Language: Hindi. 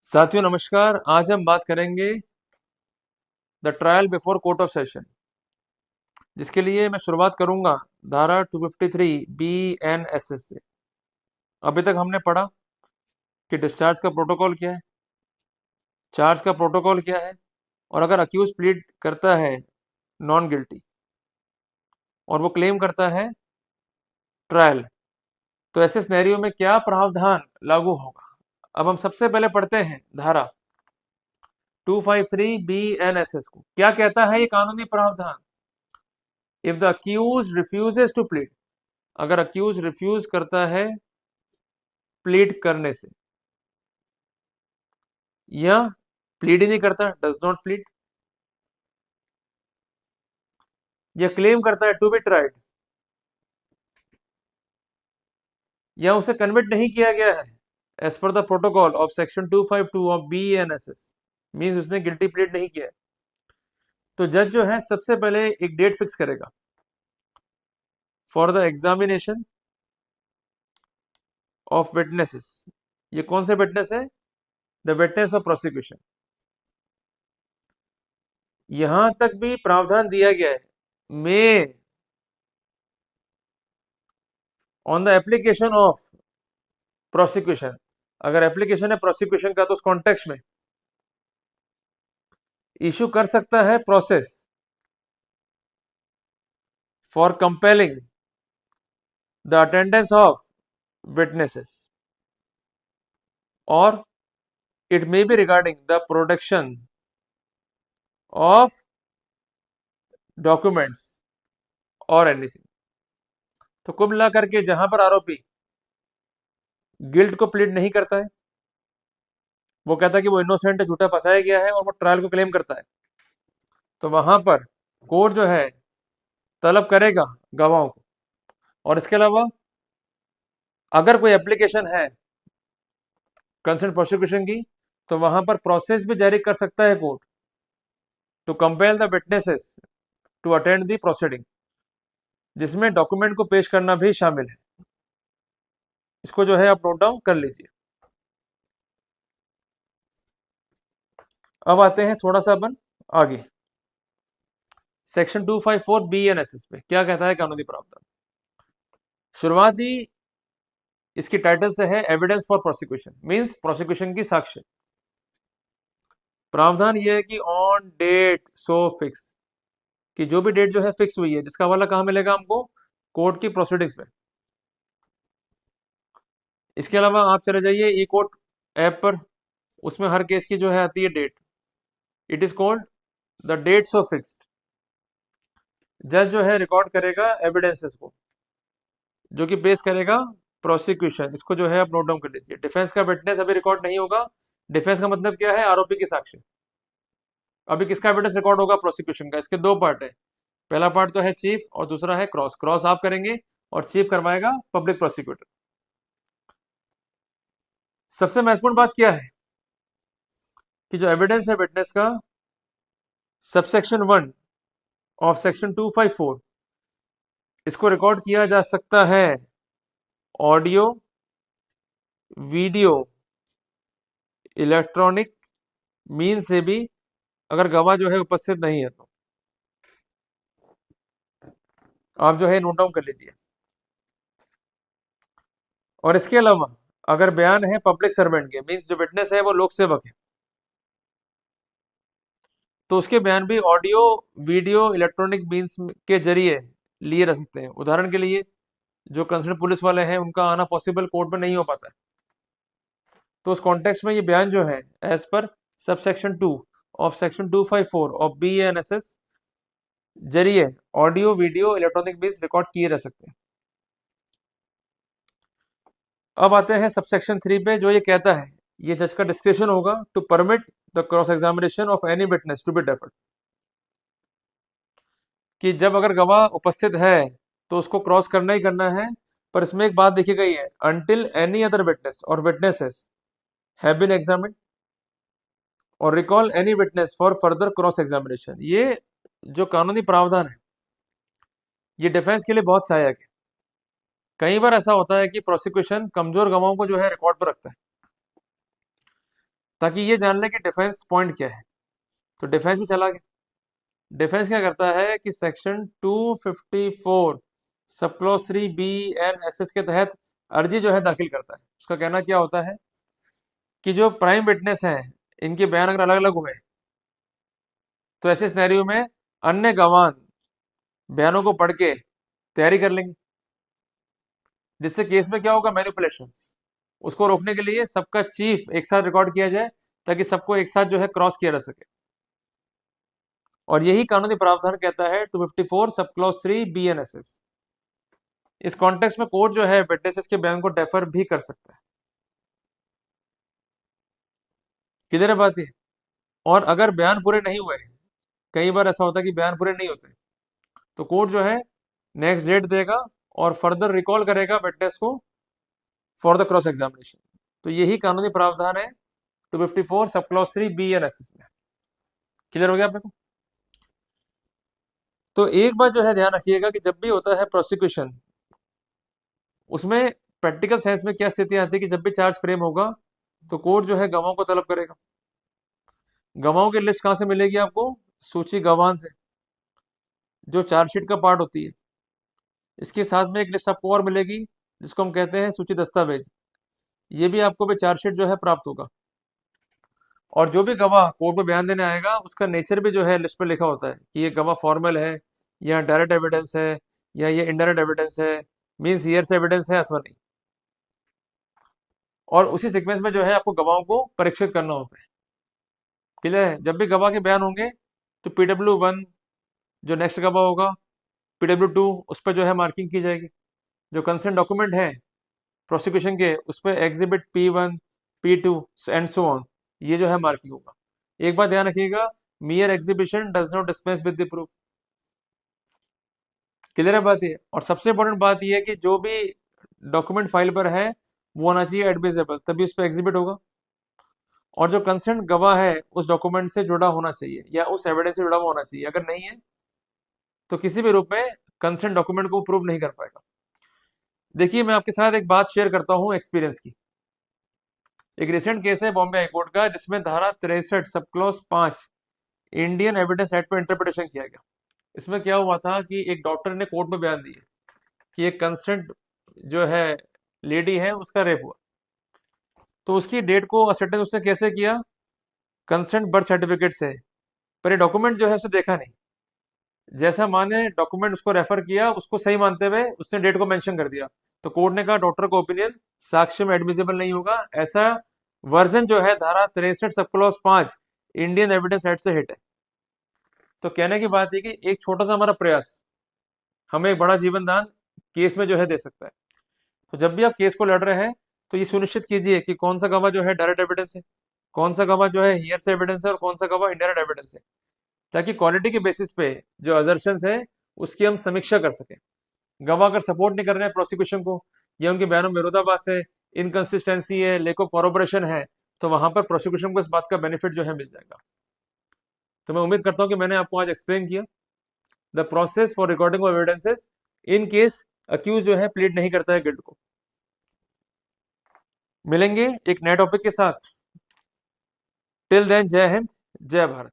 साथियों नमस्कार। आज हम बात करेंगे the trial before court of session, जिसके लिए मैं शुरुआत करूंगा धारा 253 BNSS से। अभी तक हमने पढ़ा कि डिस्चार्ज का प्रोटोकॉल क्या है, चार्ज का प्रोटोकॉल क्या है, और अगर अक्यूज प्लीड करता है नॉन गिल्टी और वो क्लेम करता है ट्रायल, तो ऐसे सिनेरियो में क्या प्रावधान लागू होगा। अब हम सबसे पहले पढ़ते हैं धारा 253 BNSS को। क्या कहता है ये कानूनी प्रावधान? If the accused refuses to plead, अगर अक्यूज रिफ्यूज करता है प्लीड करने से, या प्लीड ही नहीं करता, डज नॉट प्लीड, या क्लेम करता है टू बी ट्राइड, या उसे कन्विट नहीं किया गया है as per the protocol of section 252 of BNSS, means उसने गिल्टी प्लीड नहीं किया है, तो जज जो है सबसे पहले एक डेट फिक्स करेगा for the examination of witnesses. ये कौन से विटनेस है? The witness of prosecution. यहां तक भी प्रावधान दिया गया है, may on the application of prosecution. अगर एप्लीकेशन है प्रोसिक्यूशन का तो उस कॉन्टेक्स्ट में इशू कर सकता है process for compelling the attendance of witnesses, और it may be regarding the production of documents और एनीथिंग। तो कुल मिला करके जहां पर आरोपी गिल्ट को प्लीड नहीं करता है, वो कहता है कि वो इनोसेंट है, झूठा फंसाया गया है, और वो ट्रायल को क्लेम करता है, तो वहां पर कोर्ट जो है तलब करेगा गवाहों को। और इसके अलावा अगर कोई एप्लीकेशन है कंसर्न प्रोसिक्यूशन की, तो वहां पर प्रोसेस भी जारी कर सकता है court to compel the witnesses to attend the proceeding, जिसमें डॉक्यूमेंट को पेश करना भी शामिल है। इसको जो है आप नोट डाउन कर लीजिए। अब आते हैं थोड़ा सा अपन आगे, सेक्शन 254 BNSS पे क्या कहता है कानूनी प्रावधान। शुरुआती इसकी टाइटल से है evidence for prosecution, means prosecution की साक्ष्य। प्रावधान यह है कि ऑन डेट सो फिक्स, कि जो भी डेट जो है फिक्स हुई है, जिसका हवाला कहाँ मिलेगा हमको? कोर्ट की प्रोसीडिंग्स में। इसके अलावा आप चले जाइए ई कोर्ट ऐप पर, उसमें हर केस की जो है आती है date. It is called the date so fixed. जज जो है रिकॉर्ड करेगा एविडेंसेस को, जो कि पेश करेगा प्रोसिक्यूशन। इसको जो है आप नोट डाउन कर लीजिए। डिफेंस का विटनेस अभी रिकॉर्ड नहीं होगा। डिफेंस का मतलब क्या है? आरोपी की साक्ष्य। अभी किसका एविडेंस रिकॉर्ड होगा? प्रोसिक्यूशन का। इसके दो पार्ट है, पहला पार्ट तो है चीफ और दूसरा है क्रॉस। क्रॉस आप करेंगे और चीफ करवाएगा पब्लिक प्रोसिक्यूटर। सबसे महत्वपूर्ण बात क्या है कि जो एविडेंस है विटनेस का, सबसेक्शन 1 ऑफ सेक्शन 254, इसको रिकॉर्ड किया जा सकता है ऑडियो, वीडियो, इलेक्ट्रॉनिक मीन से भी, अगर गवाह जो है उपस्थित नहीं है तो। आप जो है नोट डाउन कर लीजिए। और इसके अलावा अगर बयान है पब्लिक सर्वेंट के, मीन्स जो विटनेस है वो लोक सेवक है, तो उसके बयान भी ऑडियो, वीडियो, इलेक्ट्रॉनिक मीन्स के जरिए लिए रह सकते हैं। उदाहरण के लिए जो कंसर्न पुलिस वाले हैं उनका आना पॉसिबल कोर्ट में नहीं हो पाता है, तो उस कॉन्टेक्स्ट में ये बयान जो है as per subsection 2 of section 254 of BNSS जरिए audio, video, electronic means record किए रह सकते हैं। अब आते हैं सबसेक्शन 3 पे, जो ये कहता है ये जज का डिस्क्रिप्शन होगा to permit the cross examination of any witness to be deferred, कि जब अगर गवाह उपस्थित है तो उसको क्रॉस करना ही करना है। पर इसमें एक बात देखी गई है, अनटिल एनी अदर विटनेस और विटनेसेस हैव बीन एग्जामिन्ड और recall any witness for further cross examination. ये जो कानूनी प्रावधान है ये डिफेंस के लिए बहुत सहायक है। कई बार ऐसा होता है कि प्रोसिक्यूशन कमजोर गवाहों को जो है रिकॉर्ड पर रखता है, ताकि ये जान ले कि डिफेंस पॉइंट क्या है। तो डिफेंस में चला गया। डिफेंस क्या करता है कि सेक्शन 254 सब क्लॉज 3 BNSS के तहत अर्जी जो है दाखिल करता है। उसका कहना क्या होता है कि जो प्राइम विटनेस हैं इनके बयान अगर अलग अलग हुए तो ऐसे सिनेरियो में अन्य गवाह बयानों को पढ़ के तैयारी कर लेंगे, जिससे केस में क्या होगा, मैनिपुलेशन। उसको रोकने के लिए सबका चीफ एक साथ रिकॉर्ड किया जाए ताकि सबको एक साथ जो है क्रॉस किया जा सके। और यही कानूनी प्रावधान कहता है 254 सब क्लॉज 3 BNSS। इस कॉन्टेक्स्ट में कोर्ट जो है विटनेसेस के बयान को डेफर भी कर सकता है। किधर है बात ये। और अगर बयान पूरे नहीं हुए, कई बार ऐसा होता है कि बयान पूरे नहीं होते, तो कोर्ट जो है नेक्स्ट डेट देगा और फर्दर रिकॉल करेगा विटनेस को फॉर द क्रॉस एग्जामिनेशन। तो यही कानूनी प्रावधान है 254 सब क्लॉज 3 BNSS में। क्लियर हो गया आपने को। तो एक बात जो है ध्यान रखिएगा कि जब भी होता है प्रोसिक्यूशन, उसमें प्रैक्टिकल साइंस में क्या स्थिति आती है कि जब भी चार्ज फ्रेम होगा तो कोर्ट जो है गवाहों को तलब करेगा। गवाहों की लिस्ट कहां से मिलेगी आपको, सूची गवाह से, जो चार्जशीट का पार्ट होती है। इसके साथ में एक लिस्ट आपको और मिलेगी जिसको हम कहते हैं सूची दस्तावेज। ये भी आपको भी चार्जशीट जो है प्राप्त होगा। और जो भी गवाह कोर्ट में बयान देने आएगा उसका नेचर भी जो है लिस्ट में लिखा होता है कि ये गवाह फॉर्मल है या डायरेक्ट एविडेंस है या ये इनडायरेक्ट एविडेंस है, मीन्स ईयर से एविडेंस है अथवा नहीं। और उसी सीक्वेंस में जो है आपको गवाहों को परीक्षित करना होता है। क्लियर है। जब भी गवाह के बयान होंगे तो PW1 जो नेक्स्ट गवाह होगा, PW2 उस पर जो है मार्किंग की जाएगी। जो कंसर्न डॉक्यूमेंट है प्रोसिक्यूशन के उस पर exhibit P1 P2 and so on, ये जो है मार्किंग होगा। एक बात ध्यान रखिएगा, मियर exhibition does not dispense with the proof. Clear है बात ये। और सबसे इंपॉर्टेंट बात ये है कि जो भी डॉक्यूमेंट फाइल पर है वो होना चाहिए एडमिसिबल, तभी उस पर एग्जिबिट होगा। और जो कंसर्न गवाह है उस डॉक्यूमेंट से जुड़ा होना चाहिए या उस एविडेंस से जुड़ा हुआ होना चाहिए। अगर नहीं है तो किसी भी रूप में कंसर्न डॉक्यूमेंट को प्रूव नहीं कर पाएगा। देखिए मैं आपके साथ एक बात शेयर करता हूं एक्सपीरियंस की। एक रिसेंट केस है बॉम्बे हाईकोर्ट का जिसमें धारा 63 sub clause 5 Indian evidence act पर इंटरप्रिटेशन किया गया। इसमें क्या हुआ था कि एक डॉक्टर ने कोर्ट में बयान दिया कि एक कंसर्न जो है लेडी है उसका रेप हुआ। तो उसकी डेट को असर्टेन उसने कैसे किया, कंसर्न बर्थ सर्टिफिकेट से। पर ये डॉक्यूमेंट जो है उसे देखा नहीं, जैसा माँ ने डॉक्यूमेंट उसको रेफर किया उसको सही मानते हुए उसने डेट को मेंशन कर दिया। तो कोर्ट ने कहा डॉक्टर का ओपिनियन साक्ष्य में एडमिसिबल नहीं होगा। ऐसा वर्जन जो है धारा 63 sub clause 5 Indian evidence act से हिट है। तो कहने की बात है कि एक छोटा सा हमारा प्रयास हमें एक बड़ा जीवन दान केस में जो है दे सकता है। तो जब भी आप केस को लड़ रहे हैं तो ये सुनिश्चित कीजिए कि कौन सा गवाह जो है डायरेक्ट एविडेंस है, कौन सा गवाह जो है हियर से एविडेंस है और कौन सा गवाह इनडायरेक्ट एविडेंस है, ताकि क्वालिटी के बेसिस पे जो अजर्शंस है उसकी हम समीक्षा कर सकें। गवाह अगर सपोर्ट नहीं कर रहे हैं प्रोसिक्यूशन को या उनके बयानों में विरोधाभास है, इनकंसिस्टेंसी है, लेक ऑफ कॉरोबोरेशन है, तो वहां पर प्रोसिक्यूशन को इस बात का बेनिफिट जो है मिल जाएगा। तो मैं उम्मीद करता हूं कि मैंने आपको आज एक्सप्लेन किया the process for recording of evidences in case accused जो है प्लीड नहीं करता है गिल्ट को। मिलेंगे एक नए टॉपिक के साथ। टिल देन जय हिंद, जय भारत।